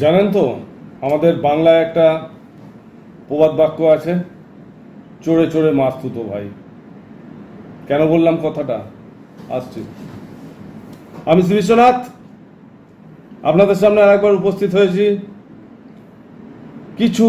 জানেন তো, আমাদের বাংলায় একটা প্রবাদ বাক্য আছে, চড়ে চড়ে মাছ তুতো ভাই। কেন বললাম কথাটা আসছি। আমি শ্রী বিশ্বনাথ আপনাদের সামনে আরেকবার উপস্থিত হয়েছি কিছু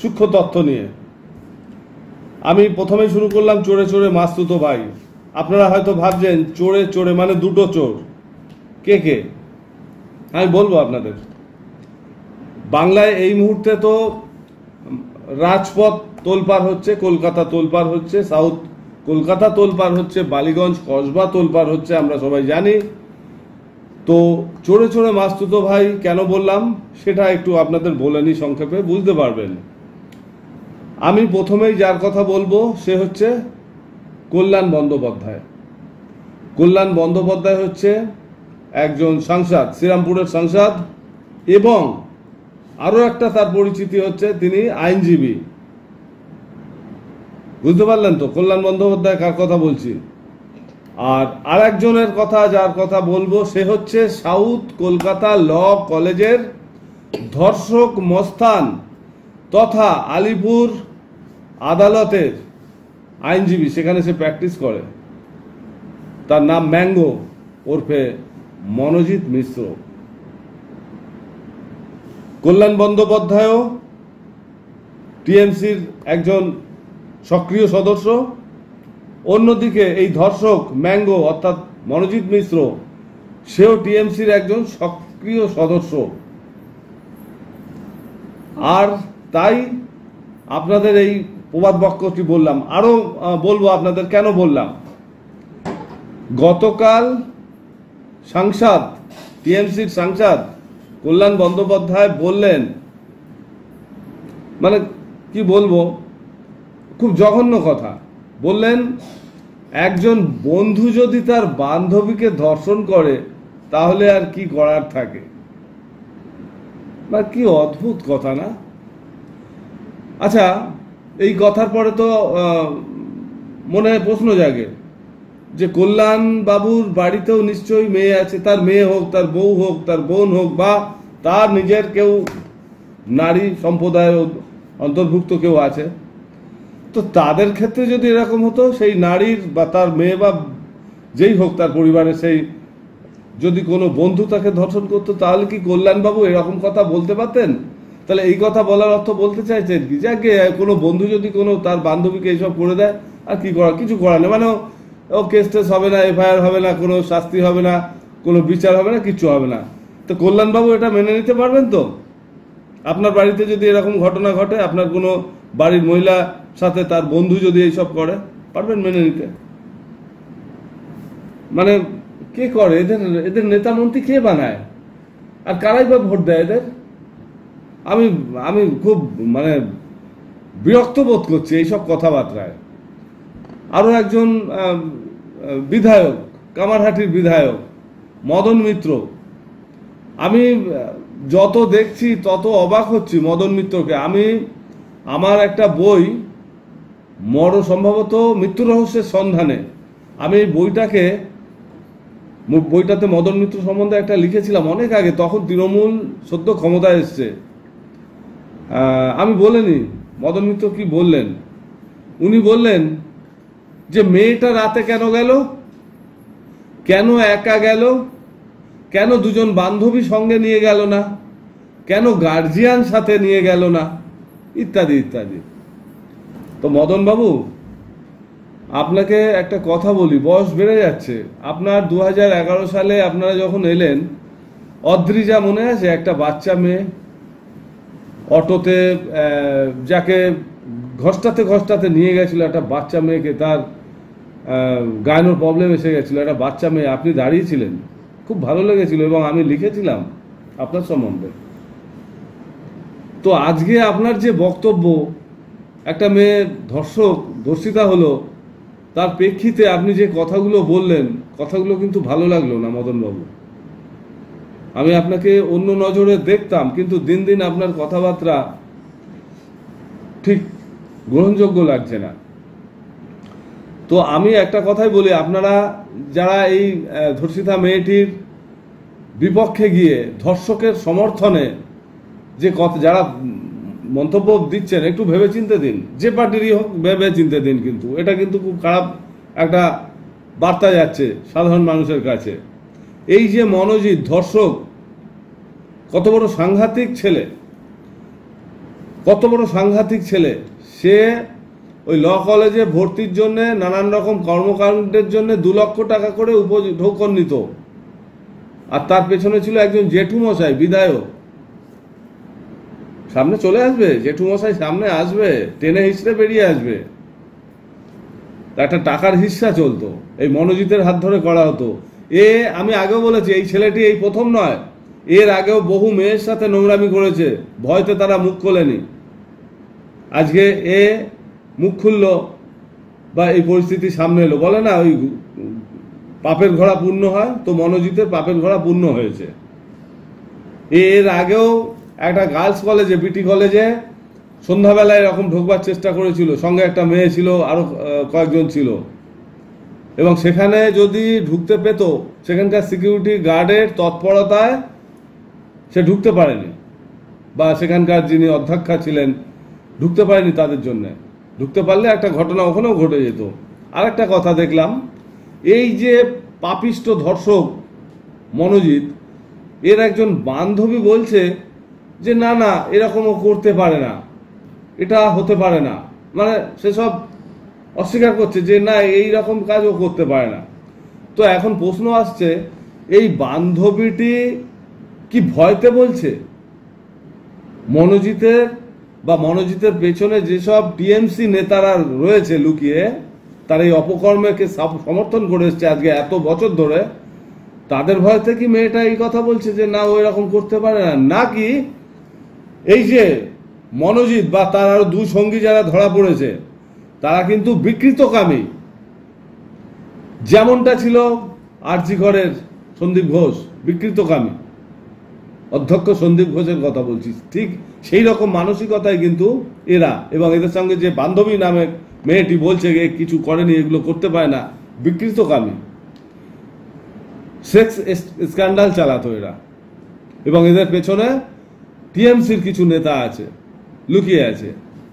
সূক্ষ্ম তথ্য নিয়ে। আমি প্রথমেই শুরু করলাম চড়ে চড়ে মাছ তুতো ভাই। আপনারা হয়তো ভাবছেন চড়ে চড়ে মানে দুটো চোর, কে কে? আমি বলবো আপনাদের। বাংলায় এই মুহূর্তে তো রাজপথ তোলপাড় হচ্ছে, কলকাতা তোলপাড় হচ্ছে, সাউথ কলকাতা তোলপাড় হচ্ছে, বালিগঞ্জ কসবা তোলপাড় হচ্ছে, আমরা সবাই জানি। তো চড়ে চড়ে মাছ তুতো ভাই কেন বললাম সেটা একটু আপনাদের বলে নি সংক্ষেপে, বুঝতে পারবেন। আমি প্রথমেই যার কথা বলবো সে হচ্ছে কল্যাণ বন্দ্যোপাধ্যায়। কল্যাণ বন্দ্যোপাধ্যায় হচ্ছে একজন সাংসদ, শ্রীরামপুরের সাংসদ, এবং আরো একটা তার পরিচিতি হচ্ছে তিনি আইনজীবী। বুঝতে পারলেন তো কল্যাণ বন্দ্যোপাধ্যায় কার কথা বলছি। আর আরেকজনের কথা যার কথা বলবো সে হচ্ছে সাউথ কলকাতা ল কলেজের ধর্ষক মস্তান তথা আলিপুর আদালতের আইনজীবী, সেখানে সে প্র্যাকটিস করে। তার নাম ম্যাঙ্গো ওরফে মনোজিৎ মিশ্র। কল্যাণ বন্দ্যোপাধ্যায়ও টিএমসির একজন সক্রিয় সদস্য। অন্যদিকে এই ধর্ষক ম্যাঙ্গো অর্থাৎ মনোজিৎ মিশ্র, সেও টিএমসির একজন সক্রিয় সদস্য। আর তাই আপনাদের এই প্রবাদ বাক্যটি বললাম। আরো বলবো আপনাদের কেন বললাম। গতকাল সাংসদ, টিএমসির সাংসদ কল্যাণ বন্দ্যোপাধ্যায় বললেন, মানে কি বলবো, খুব জঘন্য কথা বললেন, একজন বন্ধু যদি তার বান্ধবীকে ধর্ষণ করে তাহলে আর কি করার থাকে। কি অদ্ভুত কথা না? আচ্ছা, এই কথার পরে তো মনে প্রশ্ন জাগে যে কল্যাণ বাবুর বাড়িতেও নিশ্চয়ই মেয়ে আছে, তার মেয়ে হোক, তার বউ হোক, তার বোন হোক, বা তার নিজের কেউ নারী সম্প্রদায়ের অন্তর্ভুক্ত কেউ আছে। তো তাদের ক্ষেত্রে যদি এরকম হতো, সেই নারীর বা তার মেয়ে বা যেই হোক তার পরিবারে, সেই যদি কোনো বন্ধু তাকে ধর্ষণ করতো, তাহলে কি কল্যাণবাবু এরকম কথা বলতে পারতেন? তাহলে এই কথা বলার অর্থ বলতে চাইছেন কি, যাকে কোনো বন্ধু যদি কোনো তার বান্ধবীকে এইসব করে দেয়, আর কি করা, কিছু করার নেই, মানে ও কেস টেস হবে না, এফআইআর হবে না, কোনো শাস্তি হবে না, কোনো বিচার হবে না, কিচ্ছু হবে না। তো কল্যাণবাবু এটা মেনে নিতে পারবেন তো? আপনার বাড়িতে যদি এরকম ঘটনা ঘটে, আপনার কোনো বাড়ির মহিলা সাথে তার বন্ধু যদি এইসব করে, পারবেন মেনে নিতে? মানে কে করে এদের? এদের নেতা মন্ত্রী কে বানায়? আর কারাই বা ভোট দেয় এদের? আমি আমি খুব মানে বিরক্ত বোধ করছি এইসব কথাবার্তায়। আরো একজন বিধায়ক, কামারহাটির বিধায়ক মদন মিত্র, আমি যত দেখছি তত অবাক হচ্ছি মদন মিত্রকে। আমি আমার একটা বই, সম্ভবত মৃত্যু রহস্যের সন্ধানে, আমি বইটাতে মদন মিত্র সম্বন্ধে একটা লিখেছিলাম অনেক আগে, তখন তৃণমূল সদ্য ক্ষমতায় এসছে। আমি বলিনি মদন মিত্র কি বললেন। উনি বললেন যে মেয়েটা রাতে কেন গেল, কেন একা গেল, কেন দুজন বান্ধবী সঙ্গে নিয়ে গেল না, কেন গার্জিয়ান সাথে নিয়ে গেল না, ইত্যাদি ইত্যাদি। তো মদন বাবু, আপনাকে একটা কথা বলি, বয়স বেড়ে যাচ্ছে আপনার। 2011 সালে আপনারা যখন এলেন, অদ্রিজা মনে আছে? একটা বাচ্চা মেয়ে, অটোতে যাকে ঘষ্টাতে ঘষ্টাতে নিয়ে গেছিল, একটা বাচ্চা মেয়েকে, তার গায়নোর প্রবলেম এসে গেছিল, একটা বাচ্চা মেয়ে, আপনি দাঁড়িয়েছিলেন, খুব ভালো লেগেছিল, এবং আমি লিখেছিলাম আপনার সম্বন্ধে। তো আজকে আপনার যে বক্তব্য, একটা মেয়ে ধর্ষিতা হলো, তার প্রেক্ষিতে আপনি যে কথাগুলো বললেন, কথাগুলো কিন্তু ভালো লাগলো না মদনবাবু। আমি আপনাকে অন্য নজরে দেখতাম, কিন্তু দিন দিন আপনার কথাবার্তা ঠিক গ্রহণযোগ্য লাগছে না। তো আমি একটা কথাই বলি, আপনারা যারা এই ধর্ষিতা মেয়েটির বিপক্ষে গিয়ে ধর্ষকের সমর্থনে যে যারা মন্তব্য দিচ্ছেন একটু ভেবে চিনতে দিন, যে পার্টিরই হোক ভেবে চিনতে দিন, কিন্তু এটা কিন্তু খুব খারাপ একটা বার্তা যাচ্ছে সাধারণ মানুষের কাছে। এই যে মনোজিৎ ধর্ষক, কত বড় সাংঘাতিক ছেলে, কত বড় সাংঘাতিক ছেলে। সে ওই ল কলেজে ভর্তির জন্য নানান রকম কর্মকাণ্ডের জন্য 2 লক্ষ টাকা করে উপঢৌকন নিত, আর তার পেছনে ছিল একজন জেঠুমশাই বিধায়ক। সামনে চলে আসবে জেঠুমশাই, সামনে আসবে, টেনে হিসড়ে বেরিয়ে আসবে। একটা টাকার হিস্সা চলতো, এই মনোজিতের হাত ধরে করা হতো। আমি আগেও বলেছি, এই ছেলেটি এই প্রথম নয়, এর আগেও বহু মেয়ের সাথে নোংরামি করেছে, ভয়তে তারা মুখ খোলেনি। আজকে মুখ খুললো বা এই পরিস্থিতি সামনে এলো। বলে না ওই পাপের ঘোড়া পূর্ণ হয়, তো মনোজিতের পাপের ঘোড়া পূর্ণ হয়েছে। এর আগেও একটা গার্লস কলেজে, বিটি কলেজে সন্ধ্যাবেলায় এরকম ঢোকবার চেষ্টা করেছিল, সঙ্গে একটা মেয়ে ছিল, আরো কয়েকজন ছিল, এবং সেখানে যদি ঢুকতে পেত, সেখানকার সিকিউরিটি গার্ডের তৎপরতায় সে ঢুকতে পারেনি, বা সেখানকার যিনি অধ্যক্ষা ছিলেন ঢুকতে পারেনি তাদের জন্য। ঢুকতে পারলে একটা ঘটনা ওখানেও ঘটে যেত। আর একটা কথা দেখলাম, এই যে পাপিষ্ট ধর্ষক মনোজিৎ, এর একজন বান্ধবী বলছে যে না না এরকমও করতে পারে না, এটা হতে পারে না, মানে সেসব অস্বীকার করছে যে না এই রকম কাজও করতে পারে না। তো এখন প্রশ্ন আসছে, এই বান্ধবীটি কি ভয়তে বলছে? মনোজিতের বা মনোজিতের পেছনে যেসব টিএমসি নেতারা রয়েছে লুকিয়ে, তার এই অপকর্মকে সমর্থন করে এসছে আজকে এত বছর ধরে, তাদের ভয়তে কি মেয়েটা এই কথা বলছে যে না ও এরকম করতে পারে না? নাকি এই যে মনোজিৎ বা তার আরো 2 সঙ্গী যারা ধরা পড়েছে, তারা কিন্তু বিকৃতকামী, যেমনটা ছিল আরজি করের সন্দীপ ঘোষ, বিকৃতকামী অধ্যক্ষ সন্দীপ ঘোষের কথা বলছি, ঠিক সেই রকম মানসিকতায় কিন্তু এরা, এবং এদের সঙ্গে যে বান্ধবী নামে মেয়েটি বলছে কিছু করেনি, এগুলো করতে পারে না, বিকৃতকামী, সেক্স স্ক্যান্ডাল চালাতো এরা। এবং এদের পেছনে টিএমসির কিছু নেতা আছে, লুকিয়ে আছে।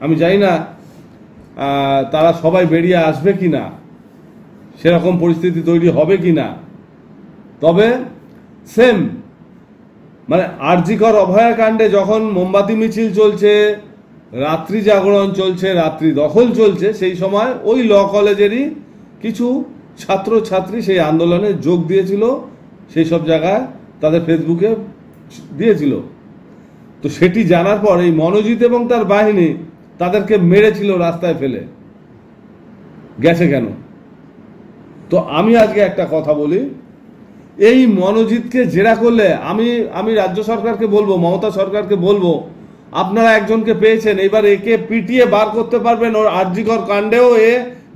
আমি জানি না তারা সবাই বেরিয়ে আসবে কিনা, সেরকম পরিস্থিতি তৈরি হবে কিনা। তবে সেম মানে আরজি কর অভয়াকাণ্ডে যখন মোমবাতি মিছিল চলছে, রাত্রি জাগরণ চলছে, রাত্রি দখল চলছে, সেই সময় ওই ল কলেজেরই কিছু ছাত্রছাত্রী সেই আন্দোলনে যোগ দিয়েছিল, সেই সব জায়গায় তাদের ফেসবুকে দিয়েছিল। তো সেটি জানার পর এই মনোজিৎ এবং তার বাহিনী তাদেরকে মেরেছিল রাস্তায় ফেলে, গেছে কেন? তো আমি আজকে একটা কথা বলি, এই মনোজিৎকে জেরা করলে আমি রাজ্য সরকারকে বলবো, মমতা সরকারকে বলবো, আপনারা একজনকে পেয়েছেন, এবার একে পিটিয়ে বার করতে পারবেন। ওর আরজিকর কাণ্ডেও এ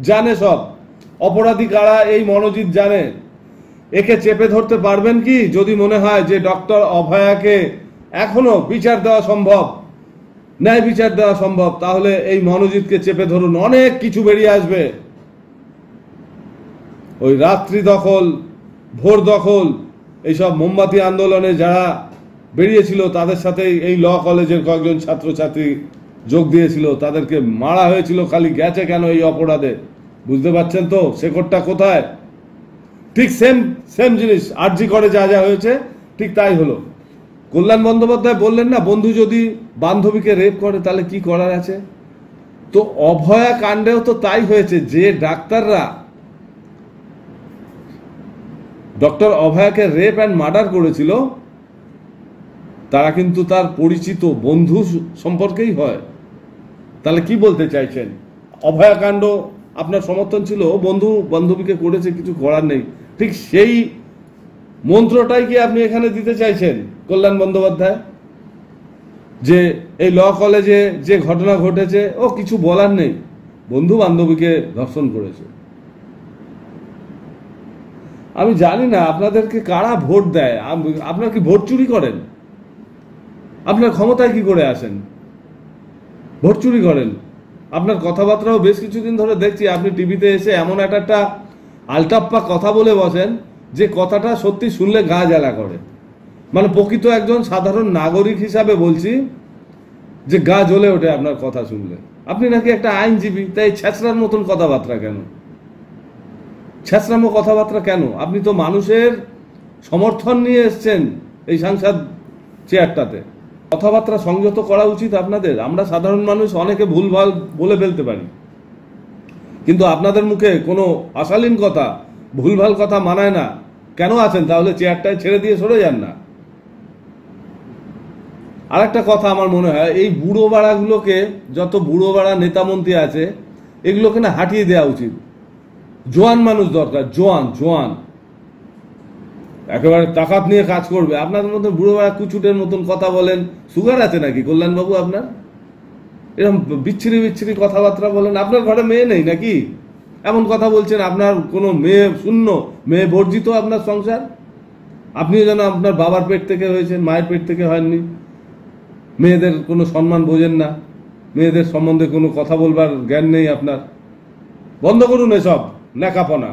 জানে, সব অপরাধী কারা এই মনোজিৎ জানে। একে চেপে ধরতে পারবেন কি? যদি মনে হয় যে ডক্টর অভয়াকে এখনো বিচার দেওয়া সম্ভব, ন্যায় বিচার দেওয়া সম্ভব, তাহলে এই মনোজিৎকে চেপে ধরুন, অনেক কিছু বেরিয়ে আসবে। ওই রাত্রি দখল, ভোর দখল, এইসব মোমবাতি আন্দোলনে যারা বেরিয়েছিল তাদের সাথে এই ল কলেজের কয়েকজন ছাত্রছাত্রী যোগ দিয়েছিল, তাদেরকে মারা হয়েছিল, খালি গেছে কেন এই অপরাধে? বুঝতে পারছেন তো শেকড়টা কোথায়? ঠিক সেম জিনিস আরজি করে যা যা হয়েছে ঠিক তাই হলো। কল্যাণ বন্দ্যোপাধ্যায় বললেন না, বন্ধু যদি বান্ধবীকে রেপ করে তাহলে কি করার আছে? তো অভয়া কাণ্ডেও তো তাই হয়েছে। যে ডাক্তাররা ডক্টর অভয়াকে রেপ অ্যান্ড মার্ডার করেছিল, তারা কিন্তু তার পরিচিত বন্ধু সম্পর্কেই হয়। তাহলে কি বলতে চাইছেন? অভয়াকাণ্ড আপনার সমর্থন ছিল, বন্ধু বান্ধবীকে করেছে, কিছু করার নেই, ঠিক সেই মন্ত্রটাই কি আপনি এখানে দিতে চাইছেন কল্যাণ বন্দ্যোপাধ্যায়? যে এই ল কলেজে যে ঘটনা ঘটেছে, ও কিছু বলার নেই, বন্ধু বান্ধবীকে ধর্ষণ করেছে। আমি জানি না আপনাদেরকে কারা ভোট দেয়, আপনারা কি ভোট চুরি করেন? আপনার ক্ষমতায় কি করে আসেন? ভোট চুরি করেন? আপনার কথাবার্তাও বেশ কিছুদিন ধরে দেখছি, আপনি টিভিতে এসে এমন একটা আলটাপ্পা কথা বলে বসেন যে কথাটা সত্যি শুনলে গা জ্বালা করে। মানে প্রকৃত একজন সাধারণ নাগরিক হিসাবে বলছি যে গা জ্বলে ওঠে আপনার কথা শুনলে। আপনি নাকি একটা আইনজীবী, তাই ছ্যাঁচড়ার মতন কথাবার্তা কেন? ছ্যাঁচড়ামো কথাবার্তা কেন? আপনি তো মানুষের সমর্থন নিয়ে এসছেন এই সাংসদ চেয়ারটাতে। কথাবার্তা সংযত করা উচিত আপনাদের। আমরা সাধারণ মানুষ অনেকে ভুলভাল বলে ফেলতে পারি, কিন্তু আপনাদের মুখে কোনো অশালীন কথা, ভুলভাল কথা মানায় না। কেন আছেন তাহলে? চেয়ারটায় ছেড়ে দিয়ে সরে যান না। আর একটা কথা আমার মনে হয়, এই বুড়ো বাড়াগুলোকে, যত বুড়ো বাড়া নেতা মন্ত্রী আছে, এগুলোকে না হাঁটিয়ে দেওয়া উচিত। জোয়ান মানুষ দরকার, জোয়ান একেবারে তাকাত নিয়ে কাজ করবে। আপনাদের মতন বুড়ো বাড়া কুচুটের মতন কথা বলেন। সুগার আছে নাকি কল্যাণবাবু আপনার? এরকম বিচ্ছিরি কথাবার্তা বলেন। আপনার ঘরে মেয়ে নেই নাকি? এমন কথা বলছেন। আপনার কোনো মেয়ে শূন্য, মেয়ে বর্জিত আপনার সংসার। আপনিও যেন আপনার বাবার পেট থেকে হয়েছেন, মায়ের পেট থেকে হয়নি। মেয়েদের কোনো সম্মান বোঝেন না, মেয়েদের সম্বন্ধে কোনো কথা বলবার জ্ঞান নেই আপনার। বন্ধ করুন এসব লেখাপনা।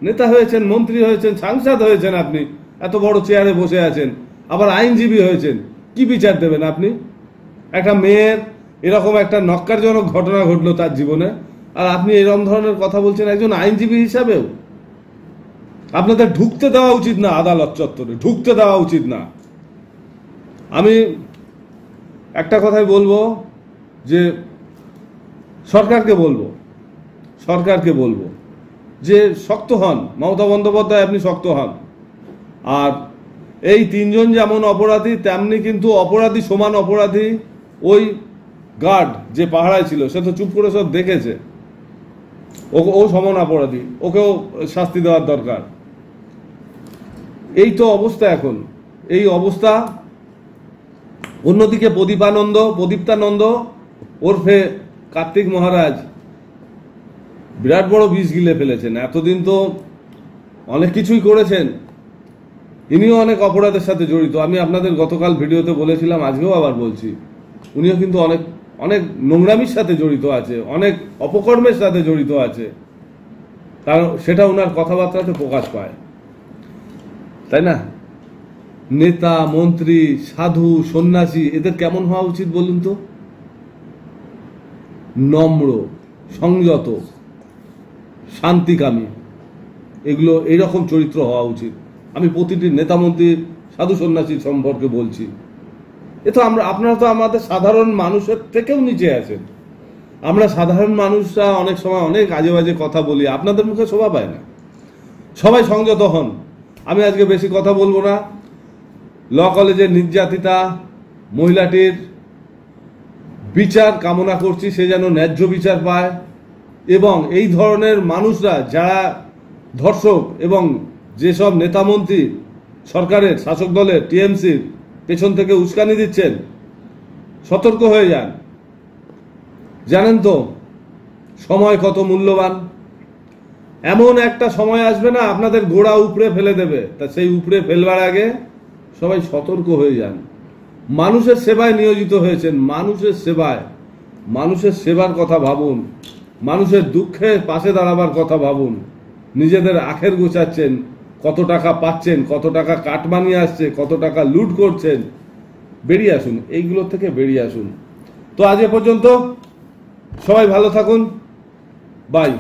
নেতা হয়েছেন, মন্ত্রী হয়েছেন, সাংসদ হয়েছেন, আপনি এত বড় চেয়ারে বসে আছেন, আবার আইনজীবী হয়েছেন। কি বিচার দেবেন আপনি? একটা মেয়ের এরকম একটা নক্কারজনক ঘটনা ঘটলো তার জীবনে, আর আপনি এরকম ধরনের কথা বলছেন একজন আইনজীবী হিসাবেও। আপনাদের ঢুকতে দেওয়া উচিত না, আদালত চত্বরে ঢুকতে দেওয়া উচিত না। আমি একটা কথাই বলবো যে সরকারকে বলবো যে শক্ত হন। মমতা বন্দ্যোপাধ্যায়, আপনি শক্ত হন। আর এই তিনজন যেমন অপরাধী, তেমনি কিন্তু অপরাধী, সমান অপরাধী ওই গার্ড যে পাহারায় ছিল, সে তো চুপ করে সব দেখেছে। ও সমান অপরাধী, ওকেও শাস্তি দেওয়ার দরকার। এই তো অবস্থা এখন, এই অবস্থা। অন্যদিকে প্রদীপ্তানন্দ ওরফে কার্তিক মহারাজ বিরাট বড় বিষ গিলে ফেলেছেন। এতদিন তো অনেক কিছুই করেছেন, ইনিও অনেক অপরাধের সাথে জড়িত। আমি আপনাদের গতকাল ভিডিওতে বলেছিলাম, আজকেও আবার বলছি, উনিও কিন্তু অনেক অনেক নোংরামির সাথে জড়িত আছে, অনেক অপকর্মের সাথে জড়িত আছে। কারণ সেটা ওনার কথাবার্তাতে প্রকাশ পায়, তাই না? নেতা, মন্ত্রী, সাধু, সন্ন্যাসী, এদের কেমন হওয়া উচিত বলুন তো? নম্র, সংযত, শান্তিকামী, এগুলো এইরকম চরিত্র হওয়া উচিত। আমি প্রতিটি নেতা, মন্ত্রী, সাধু, সন্ন্যাসী সম্পর্কে বলছি। এ তো আপনারা তো আমাদের সাধারণ মানুষের থেকেও নিচে আছেন। আমরা সাধারণ মানুষরা অনেক সময় অনেক আজে বাজে কথা বলি, আপনাদের মুখে শোভা পায় না। সবাই সংযত হন। আমি আজকে বেশি কথা বলবো না। ল কলেজের নির্যাতিতা মহিলাটির বিচার কামনা করছি, সে যেন ন্যায্য বিচার পায়। এবং এই ধরনের মানুষরা যারা ধর্ষক এবং যেসব নেতামন্ত্রী সরকারের, শাসক দলের, টিএমসির পেছন থেকে উস্কানি দিচ্ছেন, সতর্ক হয়ে যান। জানেন তো সময় কত মূল্যবান। এমন একটা সময় আসবে না আপনাদের গোড়া উপড়ে ফেলে দেবে, তা সেই উপড়ে ফেলবার আগে সবাই সতর্ক হয়ে যান। মানুষের সেবায় নিয়োজিত হয়েছেন, মানুষের সেবার কথা ভাবুন, মানুষের দুঃখে পাশে দাঁড়াবার কথা ভাবুন। নিজেদের আখের গোছাচ্ছেন, কত টাকা পাচ্ছেন, কত টাকা কাটমানি আসছে, কত টাকা লুট করছেন। বেরিয়ে আসুন, এইগুলো থেকে বেরিয়ে আসুন। তো আজ এ পর্যন্ত, সবাই ভালো থাকুন, বাই।